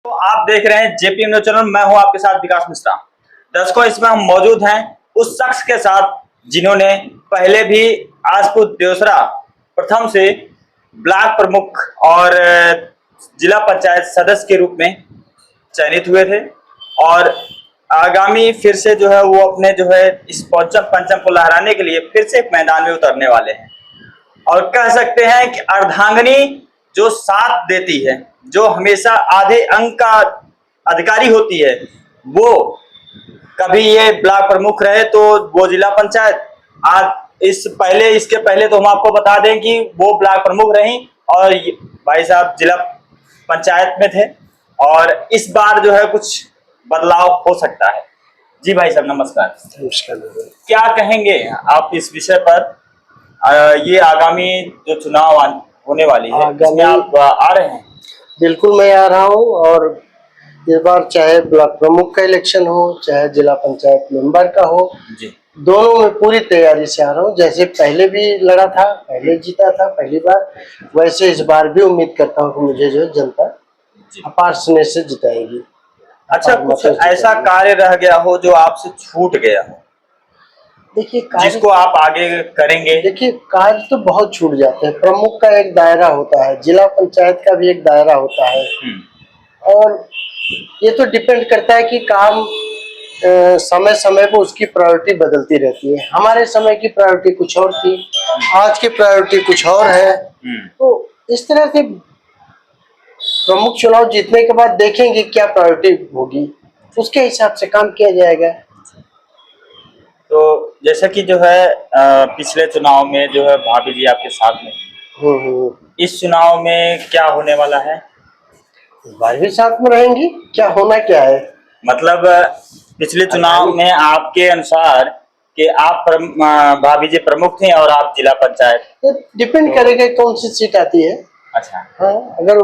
तो आप देख रहे हैं जेपी न्यूज चैनल। मैं हूं आपके साथ विकास मिश्रा। दर्शकों, इसमें हम मौजूद हैं उस शख्स के साथ जिन्होंने पहले भी आजपुर देवसरा प्रथम से ब्लॉक प्रमुख और जिला पंचायत सदस्य के रूप में चयनित हुए थे और आगामी फिर से जो है वो अपने जो है इस पंचम को लहराने के लिए फिर से एक मैदान में उतरने वाले हैं। और कह सकते हैं कि अर्धांगिनी जो साथ देती है, जो हमेशा आधे अंक का अधिकारी होती है, वो कभी ये ब्लॉक प्रमुख रहे तो वो जिला पंचायत, आज इसके पहले तो हम आपको बता दें कि वो ब्लॉक प्रमुख रही और भाई साहब जिला पंचायत में थे और इस बार जो है कुछ बदलाव हो सकता है। जी भाई साहब नमस्कार। नमस्कार। क्या कहेंगे आप इस विषय पर? ये आगामी जो चुनाव होने वाली है इसमें आप आ रहे हैं? बिल्कुल मैं आ रहा हूँ और इस बार चाहे ब्लॉक प्रमुख का इलेक्शन हो चाहे जिला पंचायत मेंबर का हो जी, दोनों में पूरी तैयारी से आ रहा हूँ। जैसे पहले भी लड़ा था, पहले जीता था पहली बार, वैसे इस बार भी उम्मीद करता हूँ कि मुझे जो जनता अपार स्नेह से जिताएगी। अच्छा, कुछ ऐसा कार्य रह गया हो जो आपसे छूट गया हो, देखिए जिसको आप आगे करेंगे? देखिए कार्य तो बहुत छूट जाते हैं। प्रमुख का एक दायरा होता है, जिला पंचायत का भी एक दायरा होता है और ये तो डिपेंड करता है कि काम समय समय पर उसकी प्रायोरिटी बदलती रहती है। हमारे समय की प्रायोरिटी कुछ और थी, आज की प्रायोरिटी कुछ और है। तो इस तरह से प्रमुख चुनाव जीतने के बाद देखेंगे क्या प्रायोरिटी होगी, उसके हिसाब से काम किया जाएगा। तो जैसा कि जो है पिछले चुनाव में जो है भाभी जी आपके साथ में, इस चुनाव में क्या होने वाला है? इस बार भी साथ में रहेंगी, क्या होना क्या है। मतलब पिछले चुनाव में आपके अनुसार कि आप भाभी जी प्रमुख थे और आप जिला पंचायत, डिपेंड करेगा कौन सी सीट आती है। अच्छा हाँ, अगर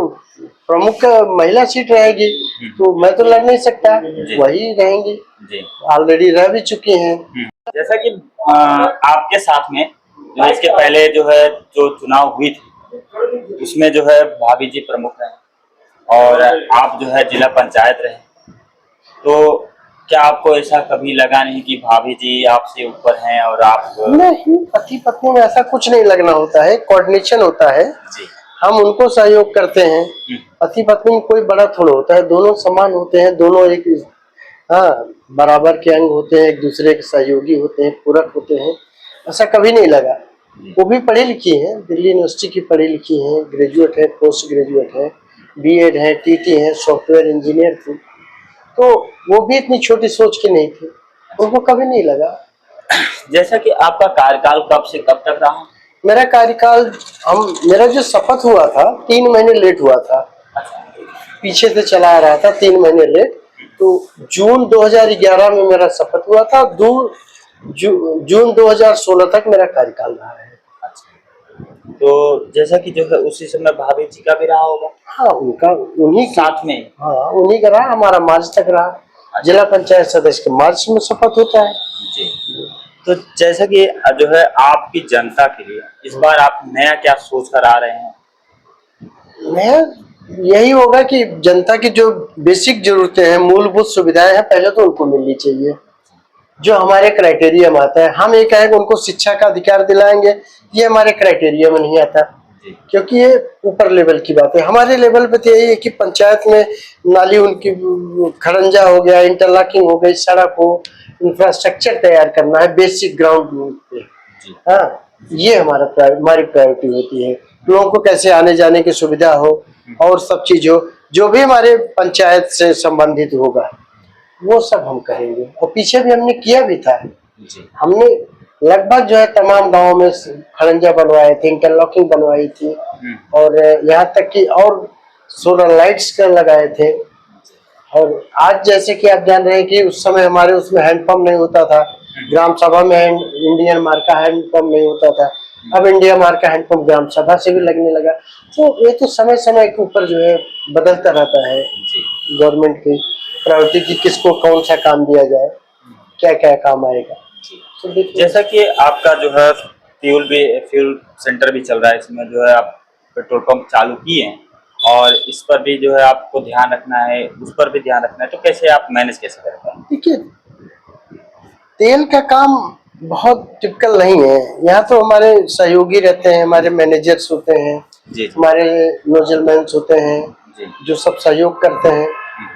प्रमुख महिला सीट रहेगी तो मैं तो लड़ नहीं सकता, वही रहेंगी जी, ऑलरेडी रह भी चुकी हैं। जैसा कि आपके साथ में जो इसके पहले जो है जो चुनाव हुई थी उसमें जो है भाभी जी प्रमुख रहे और आप जो है जिला पंचायत रहे, तो क्या आपको ऐसा कभी लगा नहीं कि भाभी जी आपसे ऊपर हैं और आप? नहीं, पति पत्नी में ऐसा कुछ नहीं लगना होता है, कोऑर्डिनेशन होता है जी। हम उनको सहयोग करते हैं। पति पत्नी में कोई बड़ा थोड़ा होता है, दोनों समान होते हैं, दोनों एक बराबर के अंग होते हैं, एक दूसरे के सहयोगी होते हैं, पूरक होते हैं। ऐसा कभी नहीं लगा। वो भी पढ़ी लिखी हैं, दिल्ली यूनिवर्सिटी की पढ़ी लिखी हैं, ग्रेजुएट है, पोस्ट ग्रेजुएट है, बीएड है, टीटी है, सॉफ्टवेयर इंजीनियर थी, तो वो भी इतनी छोटी सोच की नहीं थी, उनको कभी नहीं लगा। जैसा कि आपका कार्यकाल कब से कब तक रहा? मेरा कार्यकाल मेरा जो शपथ हुआ था 3 महीने लेट हुआ था, पीछे से चला आ रहा था 3 महीने लेट। तो जून 2011 में मेरा शपथ हुआ था, जून 2016 तक मेरा कार्यकाल रहा है। तो जैसा कि जो है उसी समय भाभी जी का भी रहा होगा? हाँ, उनका उन्हीं साथ में, हाँ उन्हीं का रहा, हमारा मार्च तक रहा। जिला पंचायत सदस्य के मार्च में शपथ होता है जी। तो जैसा कि जो है आपकी जनता के लिए इस बार आप नया क्या सोच कर आ रहे हैं? नया यही होगा कि जनता की जो बेसिक जरूरतें हैं, मूलभूत सुविधाएं हैं, पहले तो उनको मिलनी चाहिए। जो हमारे क्राइटेरिया में आता है, हम ये कहेंगे उनको शिक्षा का अधिकार दिलाएंगे, ये हमारे क्राइटेरिया में नहीं आता, क्योंकि ये ऊपर लेवल की बात है। हमारे लेवल पे तो यही है कि पंचायत में नाली उनकी खरंजा हो गया, इंटरलॉकिंग हो गई, सड़क हो, इंफ्रास्ट्रक्चर तैयार करना है बेसिक ग्राउंड पे। हाँ, ये हमारी प्रायोरिटी होती है। लोगों को कैसे आने जाने की सुविधा हो और सब चीज हो, जो भी हमारे पंचायत से संबंधित होगा वो सब हम करेंगे। और पीछे भी हमने किया भी था जी। हमने लगभग जो है तमाम गांवों में खरंजा बनवाए थे, इंटरलॉकिंग बनवाई थी और यहाँ तक कि और सोलर लाइट्स कर लगाए थे। और आज जैसे कि आप जान रहे हैं कि उस समय हमारे उसमें हैंडपंप नहीं होता था, ग्राम सभा में इंडियन मार्क का हैंडपंप नहीं होता था, अब इंडिया मार्क का हैंडपंप ग्राम सभा से भी लगने लगा। तो ये तो समय समय के ऊपर जो है बदलता रहता है गवर्नमेंट की प्रायोरिटी की, किसको कौन सा काम दिया जाए, क्या क्या काम आएगा। तो जैसा कि आपका जो है फ्यूल सेंटर भी चल रहा है, इसमें जो है आप पेट्रोल पंप चालू किए हैं और इस पर भी जो है आपको ध्यान रखना है, उस पर भी ध्यान रखना है, तो कैसे आप मैनेज कैसे करते हैं? देखिए, तेल का काम बहुत टिपिकल नहीं है। यहाँ तो हमारे सहयोगी रहते हैं, हमारे मैनेजर्स होते हैं, जी जी हमारे नोजलमैन्स होते हैं, जी। जो सब सहयोग करते हैं।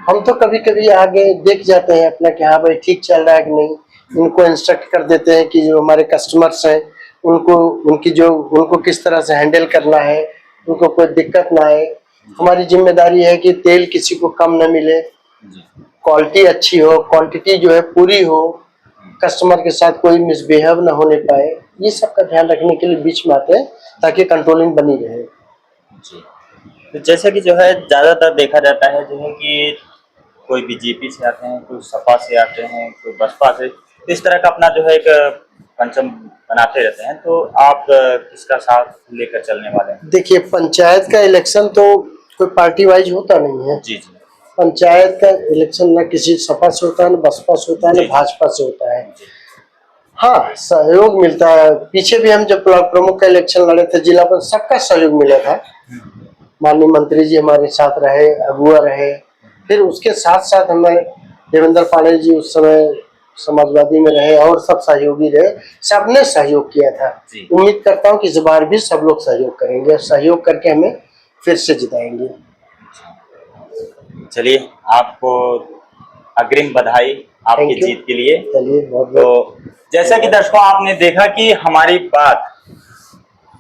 हम तो कभी कभी आगे देख जाते हैं अपना कि हाँ भाई ठीक चल रहा है कि नहीं, उनको इंस्ट्रक्ट कर देते हैं कि जो हमारे कस्टमर्स हैं उनको उनको किस तरह से हैंडल करना है, उनको कोई दिक्कत ना आए। हमारी जिम्मेदारी है कि तेल किसी को कम न मिले, जी क्वालिटी अच्छी हो, क्वांटिटी जो है पूरी हो, कस्टमर के साथ कोई मिसबिहेव ना होने पाए। ये सब का ध्यान रखने के लिए बीच में आते हैं ताकि कंट्रोलिंग बनी रहे। जी। तो जैसे कि जो है ज़्यादातर देखा जाता है जो है कि कोई बीजेपी से आते हैं, कोई सपा से आते हैं, कोई बसपा से, तो इस तरह का अपना जो है एक पंचम बनाते रहते हैं। तो आप किसका साथ लेकर चलने वाले हैं? देखिए, पंचायत का इलेक्शन तो कोई पार्टी वाइज होता नहीं है। जी जी पंचायत का इलेक्शन न किसी सपा से होता है, न बसपा से होता है, जी न भाजपा से होता है। जी हाँ, सहयोग मिलता है। पीछे भी हम जब ब्लॉक प्रमुख का इलेक्शन लड़े थे, जिला पर सबका सहयोग मिला था। माननीय मंत्री जी हमारे साथ रहे, अगुआ रहे। फिर उसके साथ साथ हमें देवेंद्र पांडे जी उस समय समाजवादी में रहे और सब सहयोगी रहे, सबने सहयोग किया था। जी। उम्मीद करता हूँ कि इस बार भी सब लोग सहयोग करेंगे, सहयोग करके हमें फिर से जिताएंगे। चलिए, आपको अग्रिम बधाई आपकी थैंक यू। जीत के लिए। चलिए, बहुत तो बहुत जैसा कि दर्शकों आपने देखा कि हमारी बात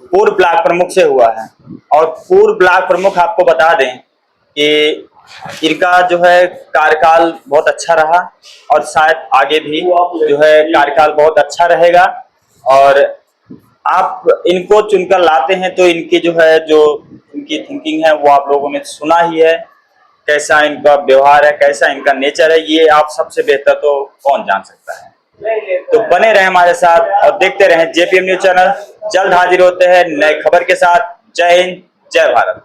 पूर्व ब्लॉक प्रमुख से हुआ है, और पूर्व ब्लॉक प्रमुख आपको बता दें कि इनका जो है कार्यकाल बहुत अच्छा रहा, और शायद आगे भी जो है कार्यकाल बहुत अच्छा रहेगा। और आप इनको चुनकर लाते हैं तो इनकी जो है जो इनकी थिंकिंग है वो आप लोगों ने सुना ही है, कैसा इनका व्यवहार है, कैसा इनका नेचर है, ये आप सबसे बेहतर तो कौन जान सकता है। तो बने रहें हमारे साथ और देखते रहें जेपीएम न्यूज चैनल। जल्द हाजिर होते हैं नए खबर के साथ। जय हिंद, जय भारत।